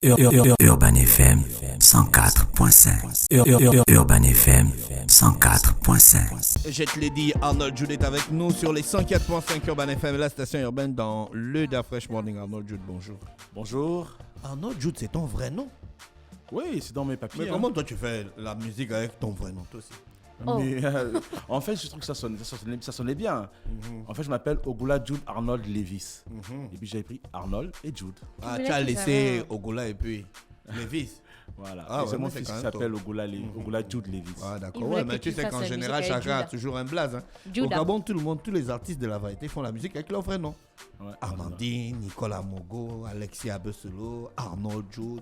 Urban FM 104.5. Urban FM 104.5. Je te l'ai dit, Arnold Jude est avec nous sur les 104.5 Urban FM, la station urbaine dans le Da Fresh Morning. Arnold Jude, bonjour. Bonjour. Arnold Jude, c'est ton vrai nom? Oui, c'est dans mes papiers. Mais comment toi tu fais la musique avec ton vrai nom, toi aussi? Mais, en fait, je trouve que ça sonnait bien. En fait, je m'appelle Ogola Jude Arnold Levis. Et puis j'ai pris Arnold et Jude. Ah, tu as laissé Ogola et puis Levis. Voilà. Ah, et c'est ouais, mon c'est fils quand qui même s'appelle Ogola Jude Levis. Ah, d'accord. Il Ouais, voulait mais que tu tu sais fasses qu'en la général, musique avec chacun a Judah. toujours un blaze. Hein. Au Judah. Gabon, tout le monde, tous les artistes de la variété font la musique avec leur vrai nom. Ouais, Amandine, Nicolas Mogo, Alexis Abesolo, Arnold Jude.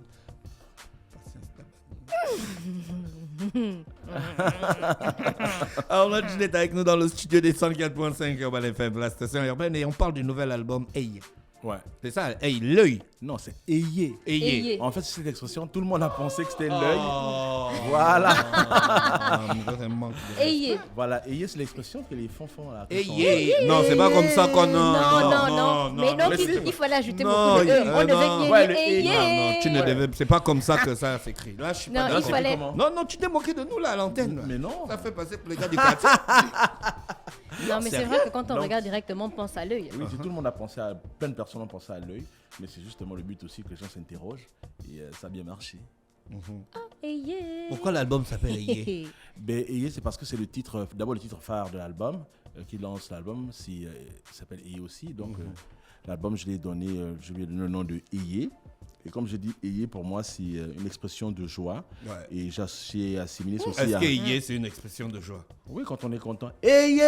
Arnold Jude est avec nous dans le studio des 104.5 Urban FM, la station urbaine, et on parle du nouvel album Hey. Ouais. C'est ça, Hey, l'œil. Non, c'est ayé. Ayé. En fait, c'est cette expression, tout le monde a pensé que c'était l'œil. Oh. Voilà. Vraiment. Ayé. Voilà, ayé, c'est l'expression que les fonds font là. Hey. Non, c'est pas comme ça qu'on... Non. Mais non, mais il fallait ajouter Non, beaucoup de E. On non. devait Ouais, le ayé. Non, tu ne devais... C'est pas comme ça que ça s'écrit. Là, je suis pas Non, d'accord. il fallait... Non, tu t'es moqué de nous là à l'antenne. Mais non. Ça fait passer pour les gars du quartier. Non, mais c'est vrai que quand on regarde directement, on pense à l'œil. Oui, tout le monde a pensé à... Plein de personnes ont pensé à l'œil. Mais c'est justement le but aussi que les gens s'interrogent. Et ça a bien marché. Ayé. Pourquoi l'album s'appelle Ayé? Ben, Ayé, c'est parce que c'est le titre, d'abord le titre phare de l'album, qui lance l'album, il s'appelle Ayé aussi. Donc l'album, je lui ai donné le nom de Ayé. Et comme je dis, Ayé, pour moi, c'est une expression de joie. Ouais. Et j'ai assimilé ça aussi Est-ce que Ayé, c'est une expression de joie? Oui, quand on est content. Ayé!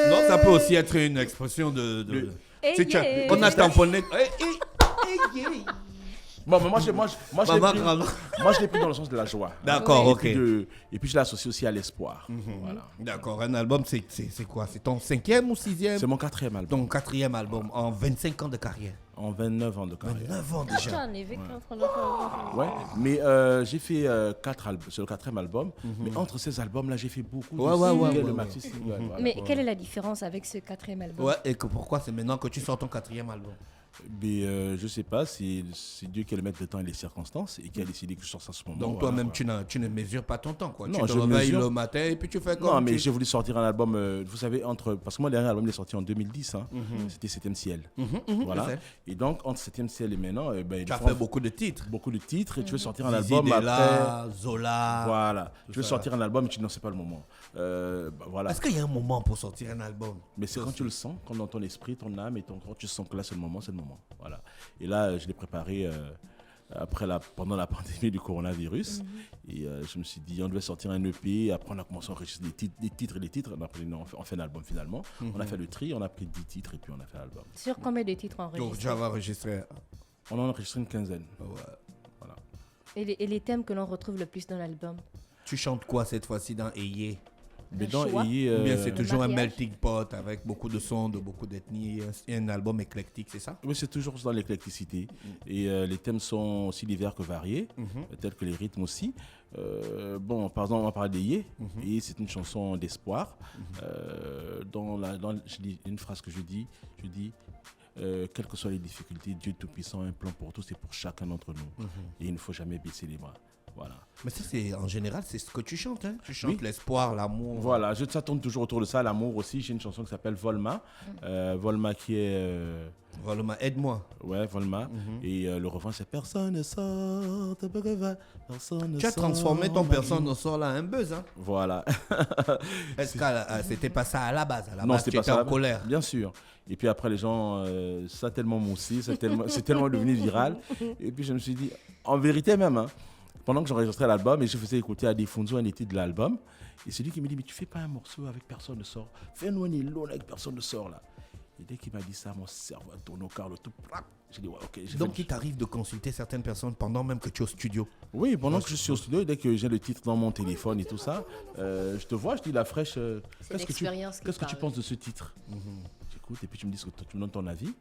Non, ça peut aussi être une expression de... Ayé. On a tamponné... Bon, mais moi, je l'ai pris dans le sens de la joie. D'accord, ok. Et puis, je l'associe aussi à l'espoir. Voilà. D'accord, un album, c'est quoi? C'est ton 5e ou 6e? C'est mon 4e album. Ton 4e album en 25 ans de carrière. En 29 ans de carrière. 29 ans déjà. J'en ai vécu entre notre... Ouais, mais j'ai fait 4 albums, c'est le 4e album. Mais entre ces albums-là, j'ai fait beaucoup de singles, de maxi singles. Voilà. Mais quelle est la différence avec ce 4e album? Ouais, et pourquoi c'est maintenant que tu sors ton 4e album? Mais je sais pas, c'est Dieu qui a le maître du temps et les circonstances et qui a décidé que je sorte à ce moment. Donc toi-même, tu ne mesures pas ton temps, quoi. Non, tu te réveilles le matin et puis tu fais comme... Non, mais j'ai voulu sortir un album, vous savez, parce que mon dernier album il est sorti en 2010, c'était 7e ciel. Voilà. Et donc, entre 7e ciel et maintenant, tu as fait beaucoup de titres. Beaucoup de titres et tu veux sortir un Zizi album Della, après... Zola... Voilà. Tu veux sortir un album et tu dis non, c'est pas le moment. Voilà. Est-ce qu'il y a un moment pour sortir un album? Mais c'est quand tu le sens, quand dans ton esprit, ton âme et ton corps, tu sens que là, c'est le moment. Voilà. Et là, je l'ai préparé pendant la pandémie du coronavirus. Et je me suis dit, on devait sortir un EP. Après, on a commencé à enregistrer des titres. On a pris, non, on fait un album finalement. On a fait le tri, on a pris 10 titres et puis on a fait l'album. Sur combien de titres Donc, enregistrés? tu vas enregistrer... On en a enregistré une quinzaine. Ouais. Voilà. Et les thèmes que l'on retrouve le plus dans l'album? Tu chantes quoi cette fois-ci dans Ayé? Mais Le dans choix. Ayé, Ou bien c'est toujours un mariage. melting pot avec beaucoup de sons, de beaucoup d'ethnies, un album éclectique, c'est ça? oui, c'est toujours dans l'éclecticité. Et les thèmes sont aussi divers que variés, tels que les rythmes aussi. Bon, par exemple, on va parler d'Ayé. Et c'est une chanson d'espoir. Je dis une phrase que je dis, quelles que soient les difficultés, Dieu Tout-Puissant a un plan pour tous et pour chacun d'entre nous. Et il ne faut jamais baisser les bras. Voilà. Mais ça, c'est en général, c'est ce que tu chantes, hein? Tu chantes l'espoir, l'amour. Voilà, ça tourne toujours autour de ça, l'amour aussi. J'ai une chanson qui s'appelle Volma. Volma qui est... Volma, aide-moi. Ouais, Volma. Et le refrain, c'est personne ne sort, personne ne Tu as sort, transformé ton ma personne vie. au sort là, un buzz, hein? Voilà. Est-ce que c'était pas ça à la base? À la Non, base, c'était tu pas étais ça. en colère. Bien sûr. Et puis après, les gens, ça a tellement moussé, c'est tellement devenu viral. Et puis je me suis dit, en vérité même, hein, pendant que j'enregistrais l'album et je faisais écouter à Defunzo un des titres de l'album, et c'est lui qui me dit, mais tu fais pas un morceau avec personne ne sort. Fais-nous un élo avec personne ne sort là. Et dès qu'il m'a dit ça, mon cerveau a tourné au quart, le tout. J'ai dit, ouais, ok. Donc, il t'arrive de consulter certaines personnes pendant même que tu es au studio? Oui, pendant que je suis au studio, dès que j'ai le titre dans mon téléphone et tout ça, je te vois, je dis, la fraîche, qu'est-ce que tu penses de ce titre? J'écoute et puis tu me dis que tu me donnes ton avis.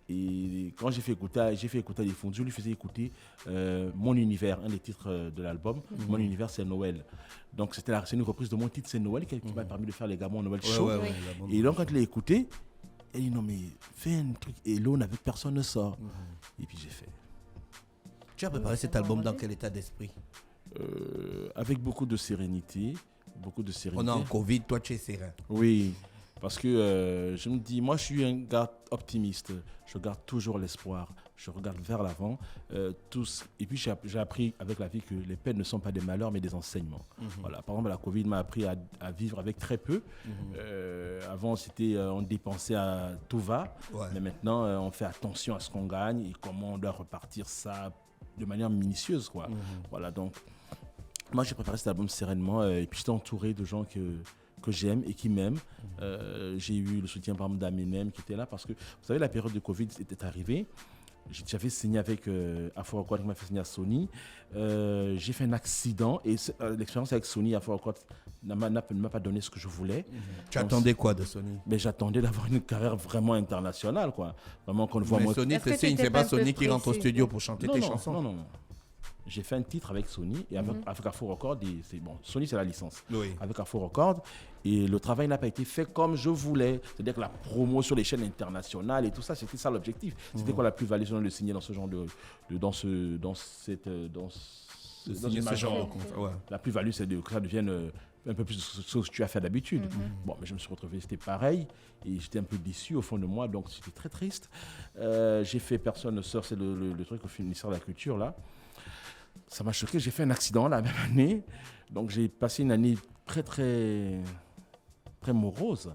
Et quand j'ai fait écouter à des fondus, je lui faisais écouter Mon Univers, un des titres de l'album. Mon Univers, c'est Noël. Donc c'est une reprise de mon titre, c'est Noël, qui m'a permis de faire les gamins Noël show. Et donc quand je l'ai écouté, elle dit non mais fais un truc Elone avec personne ne sort. Et puis j'ai fait. Tu as préparé cet album dans quel état d'esprit? Avec beaucoup de sérénité. On est en Covid, toi tu es serein. Oui, parce que je me dis, moi je suis un gars optimiste. Je garde toujours l'espoir. Je regarde vers l'avant. Et puis j'ai appris avec la vie que les peines ne sont pas des malheurs mais des enseignements. Voilà. Par exemple, la Covid m'a appris à vivre avec très peu. Avant, on dépensait à tout va. Ouais. Mais maintenant, on fait attention à ce qu'on gagne et comment on doit repartir ça de manière minutieuse, quoi. Voilà, donc moi j'ai préparé cet album sereinement et puis j'étais entouré de gens que j'aime et qui m'aiment. J'ai eu le soutien par exemple d'Aminem qui était là parce que vous savez, la période de Covid était arrivée. J'avais signé avec Afro Records qui m'a fait signer à Sony. J'ai fait un accident et l'expérience avec Sony, Afro Records ne m'a pas donné ce que je voulais. Tu attendais quoi de Sony? Mais j'attendais d'avoir une carrière vraiment internationale, quoi. Vraiment qu'on le voit. Mais Sony, c'est pas Sony qui rentre au studio pour chanter tes chansons. Non. J'ai fait un titre avec Sony et avec Afro Records. Sony, c'est la licence. Oui. Avec Afro Records. Et le travail n'a pas été fait comme je voulais. C'est-à-dire que la promo sur les chaînes internationales et tout ça, c'était ça l'objectif. C'était quoi la plus-value de le signer dans ce genre dans une major. Ouais. La plus-value, c'est que ça devienne un peu plus de ce que tu as fait d'habitude. Bon, mais je me suis retrouvé, c'était pareil. Et j'étais un peu déçu au fond de moi. Donc, c'était très triste. J'ai fait Personne ne sort, c'est le truc au ministère de la Culture, là. Ça m'a choqué, j'ai fait un accident la même année. Donc j'ai passé une année très, très, très morose.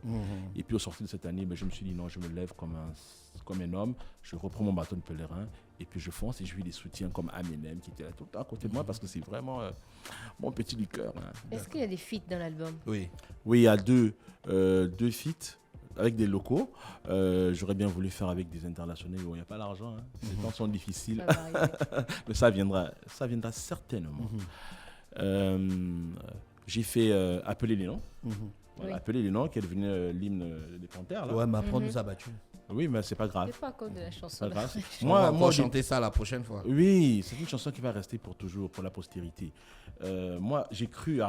Et puis au sortir de cette année, je me suis dit non, je me lève comme un homme, je reprends mon bâton de pèlerin et puis je fonce et je vis des soutiens comme Eminem qui était là tout le temps à côté de moi parce que c'est vraiment mon petit du cœur. Hein. Est-ce qu'il y a des feats dans l'album? Oui, il y a deux feats. Avec des locaux, j'aurais bien voulu faire avec des internationaux, il n'y a pas l'argent, hein. Les temps sont difficiles, mais ça viendra certainement. J'ai fait Appeler les noms, voilà, Appeler les noms qui est devenu l'hymne des Panthères. Là. Ouais, mais après on nous a battus. Oui, mais c'est pas grave. C'est pas à cause de la chanson. Moi, on va chanter ça la prochaine fois. Oui, c'est une chanson qui va rester pour toujours, pour la postérité. Moi, j'ai cru,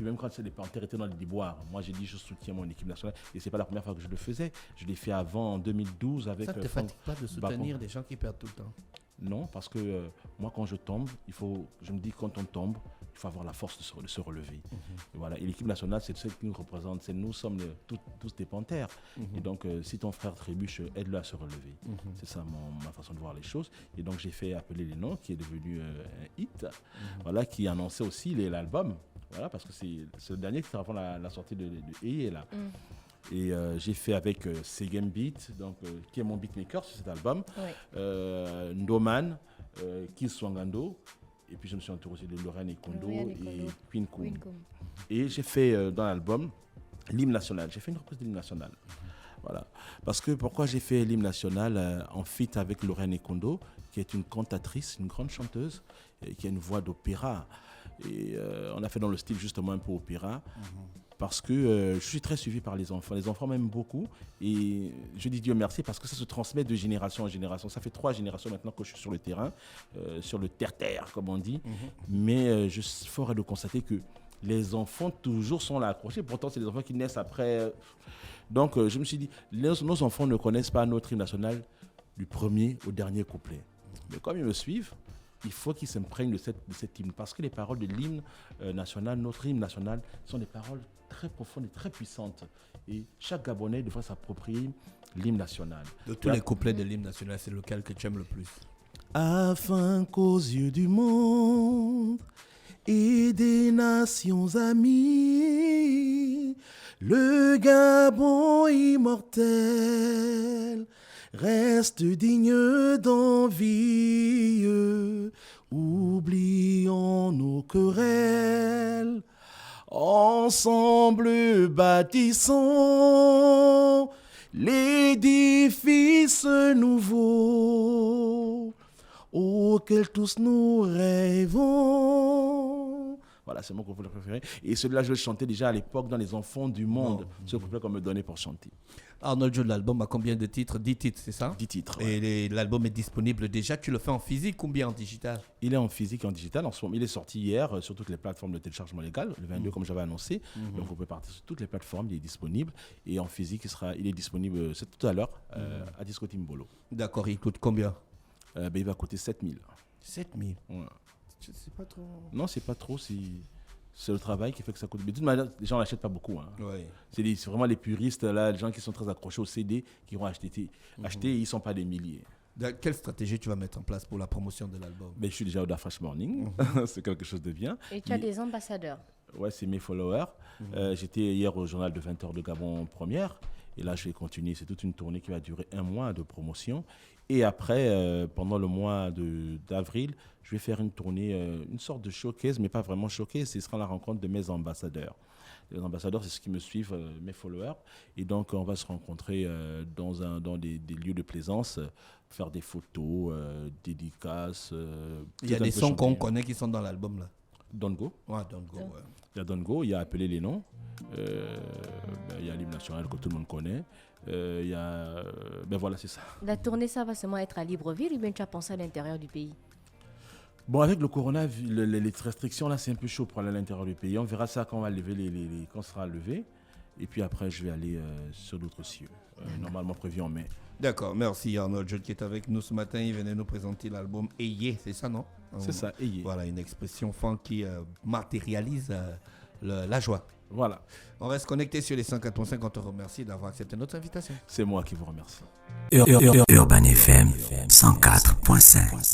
même quand les Panthères étaient dans les déboires. Moi, j'ai dit, je soutiens mon équipe nationale. Et c'est pas la première fois que je le faisais. Je l'ai fait avant, en 2012, avec. Ça ne te fatigue pas de soutenir des gens qui perdent tout le temps? Non, parce que moi, quand je tombe, je me dis, quand on tombe, il faut avoir la force de se relever. Et voilà. Et l'équipe nationale, c'est celle qui nous représente. Nous sommes tous des Panthères. Et donc, si ton frère trébuche, aide-le à se relever. C'est ça ma façon de voir les choses. Et donc, j'ai fait Appeler les noms, qui est devenu un hit, voilà, qui annonçait aussi l'album. Voilà, parce que c'est le dernier qui sera avant la sortie de Et là. Et j'ai fait avec Segem Beat, donc, qui est mon beatmaker sur cet album, Ndoman, Kiss Swangando, et puis je me suis entouré aussi de Lorraine et Kondo et Queen Kum. Et j'ai fait dans l'album l'hymne national. J'ai fait une reprise de l'hymne national. Voilà. Parce que pourquoi j'ai fait l'hymne national en feat avec Lorraine et Kondo, qui est une cantatrice, une grande chanteuse, qui a une voix d'opéra. Et on a fait dans le style justement un peu opéra. Parce que je suis très suivi par les enfants. Les enfants m'aiment beaucoup et je dis Dieu merci parce que ça se transmet de génération en génération. Ça fait 3 générations maintenant que je suis sur le terrain, sur le terre-terre comme on dit. Mais je suis fort de constater que les enfants toujours sont là accrochés. Pourtant, c'est des enfants qui naissent après. Donc, je me suis dit, nos enfants ne connaissent pas notre hymne national du premier au dernier couplet. Mais comme ils me suivent, il faut qu'ils s'imprègnent de cet hymne. Parce que les paroles de l'hymne national, notre hymne national, sont des paroles très profondes et très puissantes. Et chaque Gabonais devrait s'approprier l'hymne national. De tous les couplets de l'hymne national, c'est lequel que tu aimes le plus? Afin qu'aux yeux du monde et des nations amies, le Gabon immortel reste digne d'envie. Oublions nos querelles, ensemble bâtissons l'édifice nouveau auquel tous nous rêvons. Voilà, c'est mon couplet préféré. Et celui-là, je le chantais déjà à l'époque dans Les Enfants du Monde. Ce couplet qu'on me donnait pour chanter. Arnold Joe, l'album a combien de titres? 10 titres, c'est ça? 10 titres. Ouais. Et l'album est disponible déjà. Tu le fais en physique ou bien en digital? Il est en physique et en digital. En ce moment, il est sorti hier sur toutes les plateformes de téléchargement légal, le 22 comme j'avais annoncé. Donc vous pouvez partir sur toutes les plateformes, il est disponible. Et en physique, il est disponible c'est tout à l'heure à Disco Timbolo. D'accord, il coûte combien? Il va coûter 7 000. 7 000. Ouais. C'est pas trop. Non, c'est pas trop. C'est le travail qui fait que ça coûte. Mais de toute manière, les gens n'achètent pas beaucoup. Hein. Ouais. C'est vraiment les puristes, là, les gens qui sont très accrochés au CD, qui vont acheter. Ils ne sont pas des milliers. Quelle stratégie tu vas mettre en place pour la promotion de l'album? Ben, je suis déjà au Dafresh Morning. C'est quelque chose de bien. Et tu as des ambassadeurs? Ouais, c'est mes followers. J'étais hier au journal de 20h de Gabon première. Et là, je vais continuer. C'est toute une tournée qui va durer 1 mois de promotion. Et après, pendant le mois d'avril, je vais faire une tournée, une sorte de showcase, mais pas vraiment showcase. Ce sera la rencontre de mes ambassadeurs. Les ambassadeurs, c'est ceux qui me suivent, mes followers. Et donc, on va se rencontrer dans des lieux de plaisance, faire des photos, dédicaces. Il y a des sons qu'on connaît qui sont dans l'album, là. Don't Go. Ouais, Don't Go, ouais. Il y a Don't Go, il y a Appeler les noms. Il y a l'hymne national que tout le monde connaît. Il y a... ben voilà, c'est ça. La tournée, ça va seulement être à Libreville ou bien tu as pensé à l'intérieur du pays? Bon, avec le corona, les restrictions, là, c'est un peu chaud pour aller à l'intérieur du pays. On verra ça quand on va lever quand ça sera levé. Et puis après, je vais aller sur d'autres cieux, normalement prévu en mai. D'accord, merci Arnold Jude qui est avec nous ce matin. Il venait nous présenter l'album Ayez, c'est ça, non? C'est ça, Ayez. Voilà, une expression funk qui matérialise la joie. Voilà. On reste connecté sur les 104.5. On te remercie d'avoir accepté notre invitation. C'est moi qui vous remercie. Urban FM 104.5.